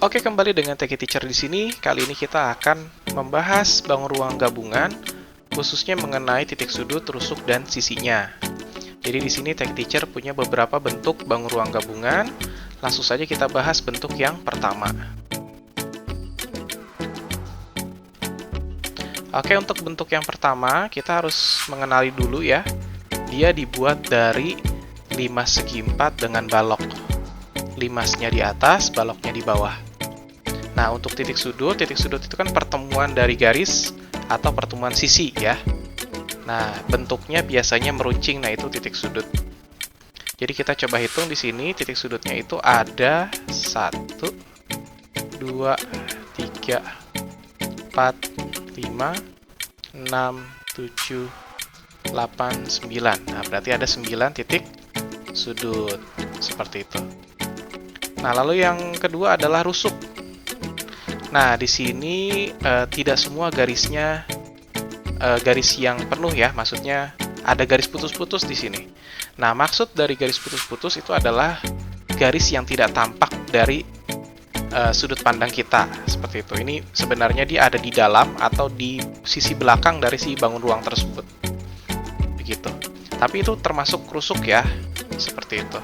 Oke, kembali dengan Teki Teacher di sini. Kali ini kita akan membahas bangun ruang gabungan, khususnya mengenai titik sudut, rusuk, dan sisinya. Jadi di sini Teki Teacher punya beberapa bentuk bangun ruang gabungan. Langsung saja kita bahas bentuk yang pertama. Oke, untuk bentuk yang pertama, kita harus mengenali dulu ya. Dia dibuat dari 5 segi 4 dengan balok. Limasnya di atas, baloknya di bawah. Nah, untuk titik sudut itu kan pertemuan dari garis atau pertemuan sisi ya. Nah, bentuknya biasanya meruncing, nah itu titik sudut. Jadi kita coba hitung di sini, titik sudutnya itu ada 1, 2, 3, 4, 5, 6, 7, 8, 9. Nah, berarti ada 9 titik sudut, seperti itu. Nah, lalu yang kedua adalah rusuk. Nah, di sini tidak semua garisnya garis yang penuh ya, maksudnya ada garis putus-putus di sini. Nah, maksud dari garis putus-putus itu adalah garis yang tidak tampak dari sudut pandang kita, seperti itu. Ini sebenarnya dia ada di dalam atau di sisi belakang dari si bangun ruang tersebut. Begitu. Tapi itu termasuk rusuk ya, seperti itu.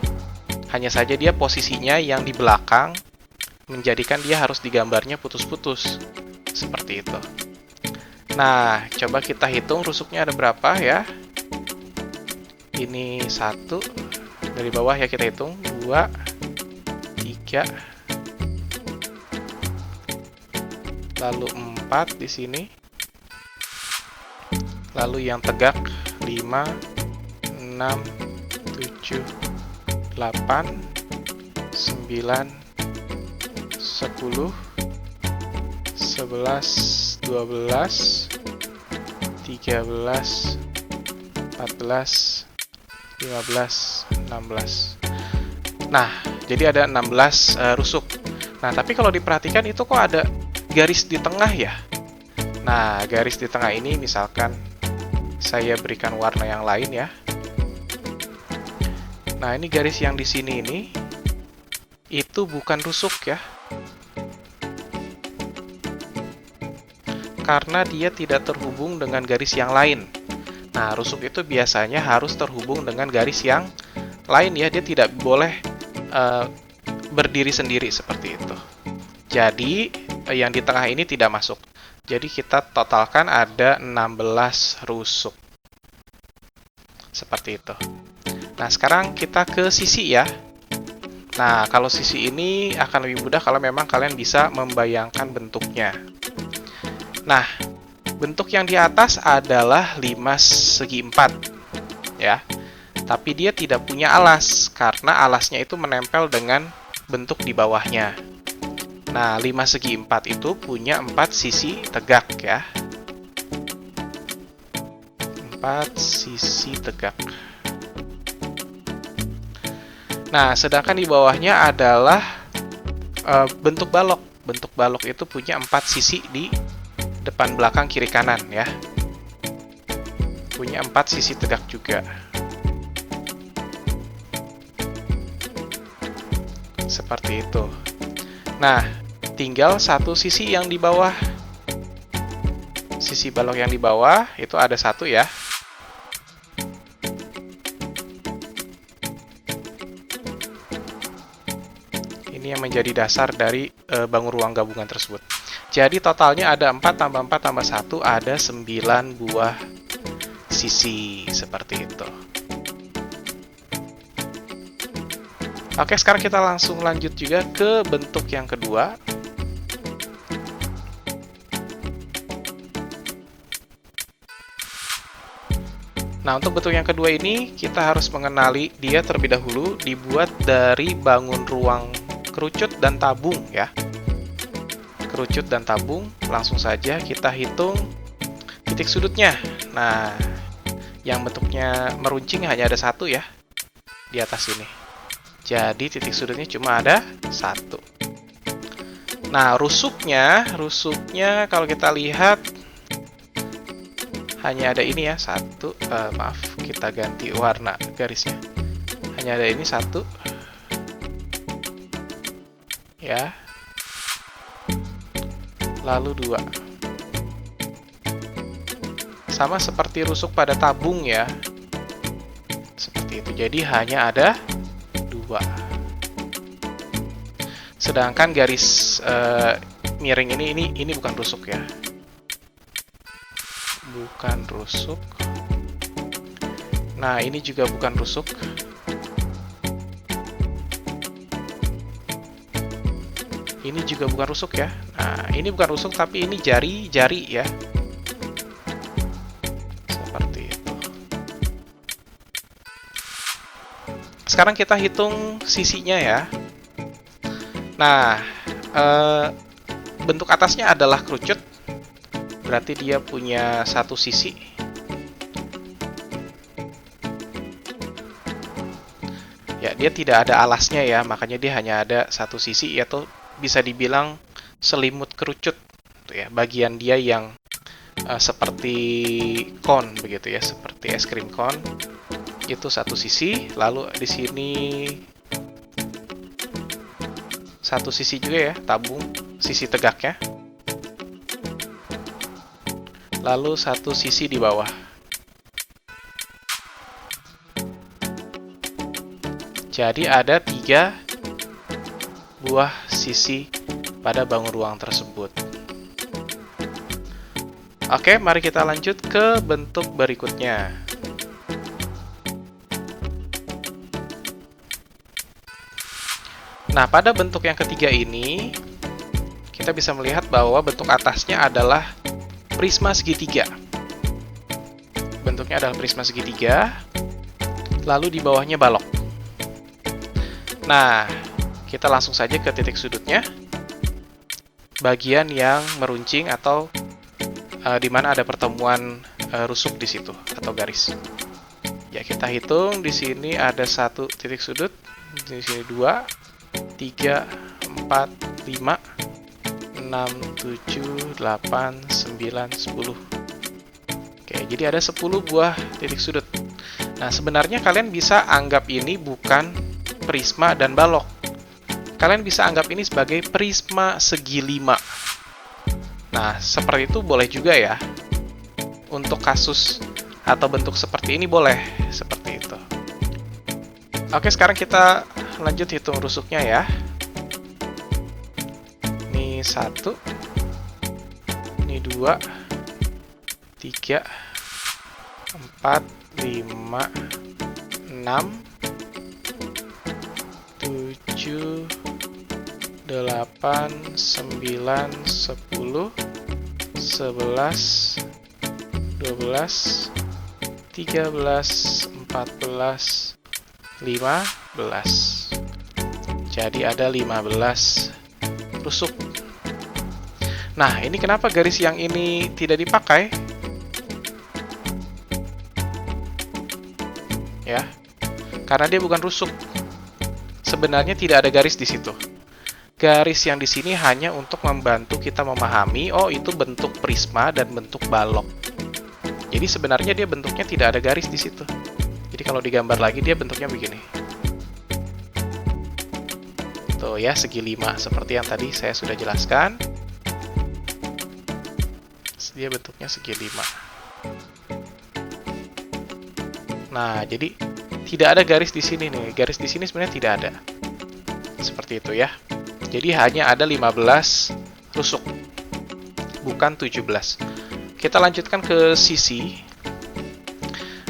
Hanya saja dia posisinya yang di belakang, menjadikan dia harus digambarnya putus-putus, seperti itu. Nah, coba kita hitung rusuknya ada berapa ya. Ini 1, dari bawah ya kita hitung, 2, 3, lalu 4 di sini, lalu yang tegak 5, 6, 7, 8, 9, 10, 11, 12, 13, 14, 15, 16. Nah, jadi ada 16 rusuk. Nah, tapi kalau diperhatikan itu kok ada garis di tengah ya? Nah, garis di tengah ini misalkan saya berikan warna yang lain ya. Nah, ini garis yang di sini ini itu bukan rusuk ya. Karena dia tidak terhubung dengan garis yang lain. Nah, rusuk itu biasanya harus terhubung dengan garis yang lain ya. Dia tidak boleh berdiri sendiri seperti itu. Jadi, yang di tengah ini tidak masuk. Jadi, kita totalkan ada 16 rusuk. Seperti itu. Nah, sekarang kita ke sisi ya. Nah, kalau sisi ini akan lebih mudah kalau memang kalian bisa membayangkan bentuknya. Nah, bentuk yang di atas adalah 5 segi 4 ya. Tapi dia tidak punya alas karena alasnya itu menempel dengan bentuk di bawahnya. Nah, 5 segi 4 itu punya 4 sisi tegak ya. 4 sisi tegak. Nah, sedangkan di bawahnya adalah bentuk balok. Bentuk balok itu punya 4 sisi di depan, belakang, kiri, kanan ya. Punya 4 sisi tegak juga. Seperti itu. Nah, tinggal satu sisi yang di bawah. Sisi balok yang di bawah itu ada 1 ya. Ini yang menjadi dasar dari bangun ruang gabungan tersebut. Jadi totalnya ada 4 tambah 4 tambah 1, ada 9 buah sisi, seperti itu. Oke, sekarang kita langsung lanjut juga ke bentuk yang kedua. Nah, untuk bentuk yang kedua ini, kita harus mengenali dia terlebih dahulu, dibuat dari bangun ruang kerucut dan tabung ya. Kerucut dan tabung, langsung saja kita hitung titik sudutnya. Nah, yang bentuknya meruncing hanya ada 1 ya, di atas ini. Jadi titik sudutnya cuma ada 1. Nah, rusuknya kalau kita lihat hanya ada ini ya, 1. Maaf, kita ganti warna garisnya. Hanya ada ini 1. Ya. lalu 2. Sama seperti rusuk pada tabung ya. Seperti itu. Jadi hanya ada 2. Sedangkan garis miring ini bukan rusuk ya. Bukan rusuk. Nah, ini juga bukan rusuk. Ini juga bukan rusuk ya. Nah, ini bukan rusuk tapi ini jari-jari ya. Seperti itu. Sekarang kita hitung sisinya ya. Nah, bentuk atasnya adalah kerucut. Berarti dia punya satu sisi. Ya, dia tidak ada alasnya ya, makanya dia hanya ada satu sisi, yaitu bisa dibilang selimut kerucut. Tuh ya, bagian dia yang seperti cone begitu ya, seperti es krim cone. Itu satu sisi, lalu di sini satu sisi juga ya, tabung, sisi tegaknya. Lalu satu sisi di bawah. Jadi ada 3 buah sisi pada bangun ruang tersebut. Oke, mari kita lanjut ke bentuk berikutnya. Nah, pada bentuk yang ketiga ini, kita bisa melihat bahwa bentuk atasnya adalah prisma segitiga. Bentuknya adalah prisma segitiga, lalu di bawahnya balok. Nah, kita langsung saja ke titik sudutnya. Bagian yang meruncing atau di mana ada pertemuan rusuk di situ atau garis. Ya, kita hitung di sini ada 1 titik sudut, di sini 2, 3, 4, 5, 6, 7, 8, 9, 10. Oke, jadi ada 10 buah titik sudut. Nah, sebenarnya kalian bisa anggap ini bukan prisma dan balok. Kalian bisa anggap ini sebagai prisma segi 5. Nah, seperti itu boleh juga ya. Untuk kasus atau bentuk seperti ini boleh seperti itu. Oke, sekarang kita lanjut hitung rusuknya ya. Ini 1, ini 2, 3, 4, 5, 6, 7, 8, 9, 10, 11, 12, 13, 14, 15. Jadi ada 15 rusuk. Nah, ini kenapa garis yang ini tidak dipakai? Ya, karena dia bukan rusuk. Sebenarnya tidak ada garis di situ. Garis yang di sini hanya untuk membantu kita memahami, oh itu bentuk prisma dan bentuk balok. Jadi sebenarnya dia bentuknya tidak ada garis di situ. Jadi kalau digambar lagi dia bentuknya begini. Tuh ya, segi 5 seperti yang tadi saya sudah jelaskan. Dia bentuknya segi 5. Nah, jadi tidak ada garis di sini nih. Garis di sini sebenarnya tidak ada. Seperti itu ya. Jadi hanya ada 15 rusuk. Bukan 17. Kita lanjutkan ke sisi.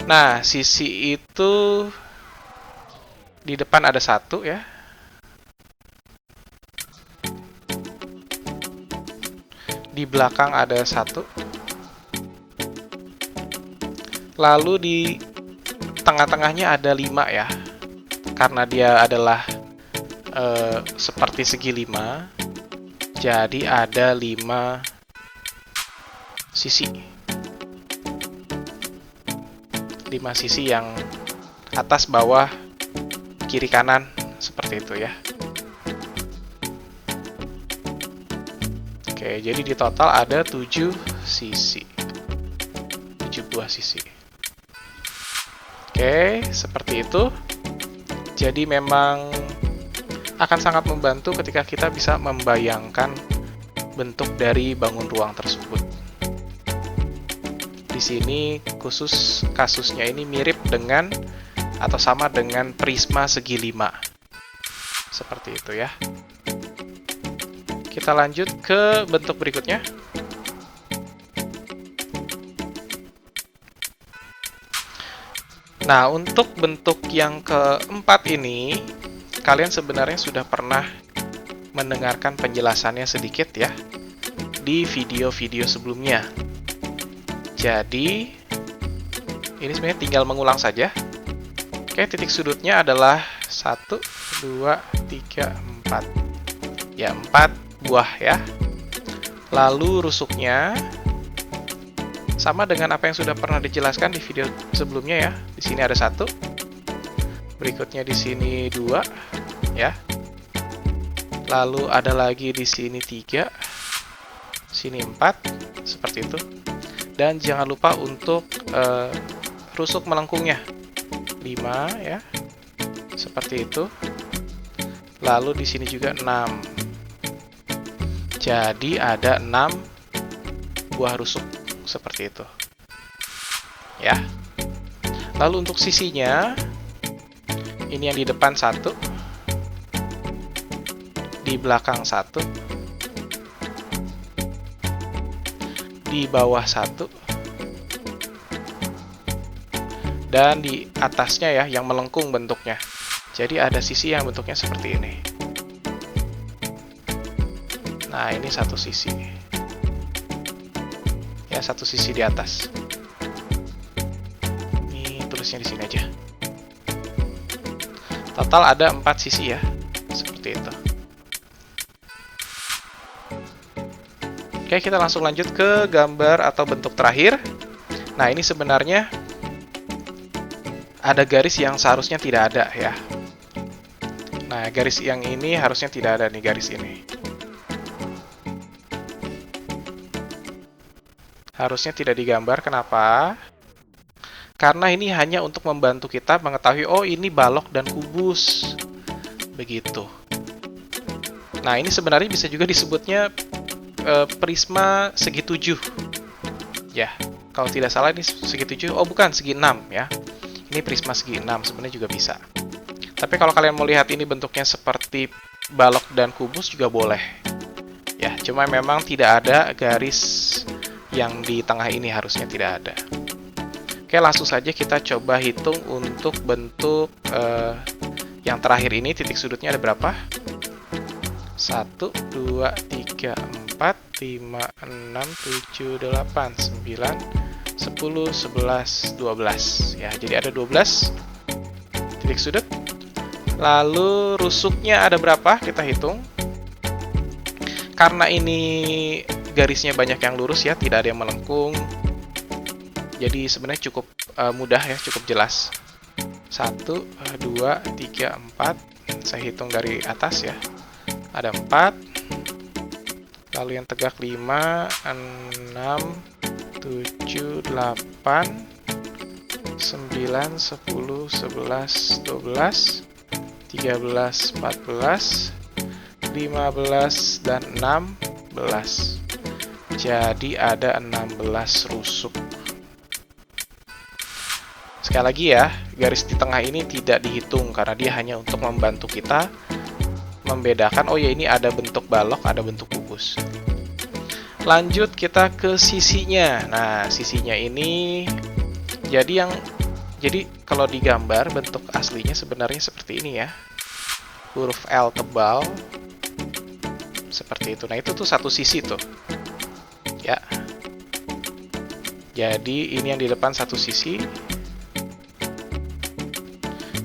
Nah, sisi itu di depan ada 1 ya. Di belakang ada 1. Lalu di tengah-tengahnya ada 5 ya. Karena dia adalah seperti segi 5. Jadi ada 5 sisi. 5 sisi yang atas, bawah, kiri, kanan. Seperti itu ya. Oke, jadi di total ada 7 sisi. 7 buah sisi. Oke, seperti itu. Jadi memang akan sangat membantu ketika kita bisa membayangkan bentuk dari bangun ruang tersebut. Di sini khusus kasusnya ini mirip dengan atau sama dengan prisma segi 5. Seperti itu ya. Kita lanjut ke bentuk berikutnya. Nah, untuk bentuk yang keempat ini, kalian sebenarnya sudah pernah mendengarkan penjelasannya sedikit ya di video-video sebelumnya. Jadi, ini sebenarnya tinggal mengulang saja. Oke, titik sudutnya adalah 1, 2, 3, 4. Ya, 4 buah ya. Lalu rusuknya sama dengan apa yang sudah pernah dijelaskan di video sebelumnya ya. Di sini ada 1. Berikutnya di sini 2 ya. Lalu ada lagi di sini 3. Sini 4 seperti itu. Dan jangan lupa untuk rusuk melengkungnya. 5 ya. Seperti itu. Lalu di sini juga 6. Jadi ada 6 buah rusuk seperti itu. Ya. Lalu untuk sisinya, ini yang di depan 1, di belakang 1, di bawah 1, dan di atasnya ya, yang melengkung bentuknya. Jadi ada sisi yang bentuknya seperti ini. Nah, ini satu sisi. Ya, satu sisi di atas. Ini tulisnya di sini aja. Total ada 4 sisi ya. Seperti itu. Oke, kita langsung lanjut ke gambar atau bentuk terakhir. Nah, ini sebenarnya ada garis yang seharusnya tidak ada ya. Nah, garis yang ini harusnya tidak ada nih, garis ini. Harusnya tidak digambar, kenapa? Karena ini hanya untuk membantu kita mengetahui, oh ini balok dan kubus. Begitu. Nah, ini sebenarnya bisa juga disebutnya prisma segi 7. Ya, kalau tidak salah ini segi 7. Oh, bukan, segi 6 ya. Ini prisma segi 6, sebenarnya juga bisa. Tapi kalau kalian mau lihat ini bentuknya seperti balok dan kubus juga boleh. Ya, cuma memang tidak ada garis yang di tengah ini, harusnya tidak ada. Oke, langsung saja kita coba hitung untuk bentuk yang terakhir ini. Titik sudutnya ada berapa? 1, 2, 3, 4, 5, 6, 7, 8, 9, 10, 11, 12. Ya, jadi ada 12 titik sudut. Lalu rusuknya ada berapa? Kita hitung. Karena ini garisnya banyak yang lurus ya, tidak ada yang melengkung. Jadi sebenarnya cukup mudah ya, cukup jelas. 1, 2, 3, 4. Saya hitung dari atas ya. Ada 4. Lalu yang tegak 5, 6, 7, 8, 9, 10, 11, 12, 13, 14, 15, dan 16. Jadi ada 16 rusuk. Sekali lagi ya, garis di tengah ini tidak dihitung karena dia hanya untuk membantu kita membedakan, oh ya ini ada bentuk balok, ada bentuk kubus. Lanjut kita ke sisinya. Nah, sisinya ini jadi kalau digambar bentuk aslinya sebenarnya seperti ini ya. Huruf L tebal. Seperti itu. Nah, itu tuh satu sisi tuh. Ya. Jadi ini yang di depan satu sisi.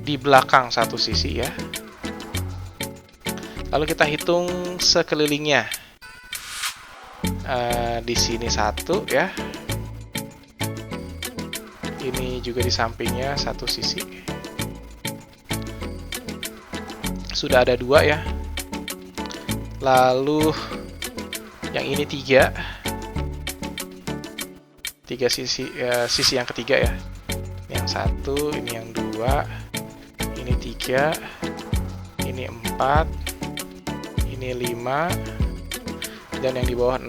Di belakang satu sisi ya. Lalu kita hitung sekelilingnya. Di sini 1 ya. Ini juga di sampingnya satu sisi. Sudah ada 2 ya. Lalu yang ini 3. 3 sisi, sisi yang ketiga ya. Yang 1, ini yang 2, ini 3, ini 4, ini 5, dan yang di bawah 6.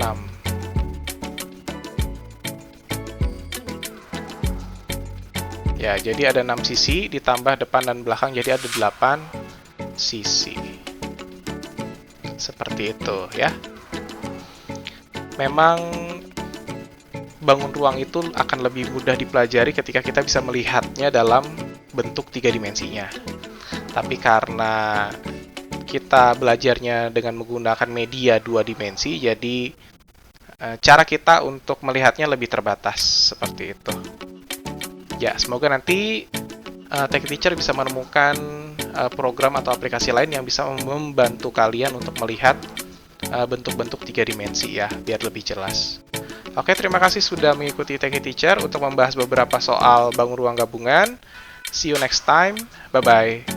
Ya, jadi ada 6 sisi ditambah depan dan belakang, jadi ada 8 sisi. Seperti itu ya. Memang bangun ruang itu akan lebih mudah dipelajari ketika kita bisa melihatnya dalam bentuk 3 dimensinya. Tapi karena kita belajarnya dengan menggunakan media 2 dimensi, jadi cara kita untuk melihatnya lebih terbatas, seperti itu. Ya, semoga nanti Tech Teacher bisa menemukan program atau aplikasi lain yang bisa membantu kalian untuk melihat bentuk-bentuk 3 dimensi ya, biar lebih jelas. Oke, terima kasih sudah mengikuti Tech Teacher untuk membahas beberapa soal bangun ruang gabungan. See you next time. Bye-bye.